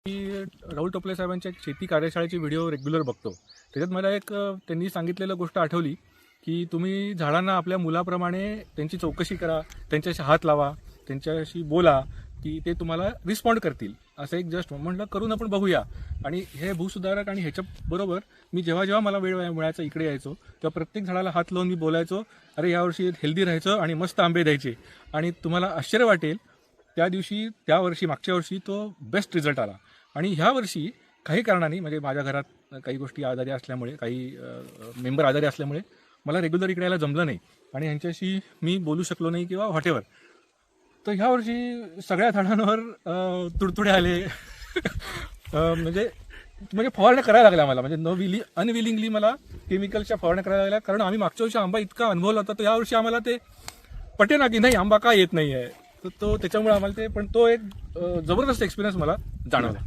मी राहुल टोपले साहेबांच्या शेती कार्यशाळेचे व्हिडिओ रेग्युलर बघतो. त्याच्यात मला एक त्यांनी सांगितलेलं गोष्ट आठवली की तुम्ही झाडांना आपल्या मुलाप्रमाणे त्यांची चौकशी करा, त्यांच्याशी हात लावा, त्यांच्याशी बोला की ते तुम्हाला रिस्पॉन्ड करतील. असं एक जस्ट म्हटलं करून आपण बघूया. आणि हे भूसुधारक आणि ह्याच्याबरोबर मी जेव्हा जेव्हा मला वेळ मिळायचा इकडे यायचो तेव्हा प्रत्येक झाडाला हात लावून मी बोलायचो, अरे यावर्षी हेल्दी राहायचं आणि मस्त आंबे द्यायचे. आणि तुम्हाला आश्चर्य वाटेल, मागच्या वर्षी तो बेस्ट रिझल्ट आला. आणि ह्या वर्षी काही कारणाने म्हणजे माझ्या घरात काही गोष्टी आजारी असल्यामुळे, काही मेंबर आजारी असल्यामुळे मला रेग्युलर इकडे यायला जमलं नाही आणि ह्यांच्याशी मी बोलू शकलो नाही किंवा व्हॉटेवर. तर ह्या वर्षी सगळ्या झाडांवर तुडतुडे आले. म्हणजे फवारण्या करायला लागल्या मला, म्हणजे अनविलिंगली मला केमिकलच्या फवारण्या करायला लागल्या. कारण आम्ही मागच्या वर्षी आंबा इतका अनुभवला होता, तर या वर्षी आम्हाला ते पटेना की नाही आंबा का येत नाही आहे. तर त्याच्यामुळे आम्हाला पण तो एक जबरदस्त एक्सपिरियन्स मला जाणवला.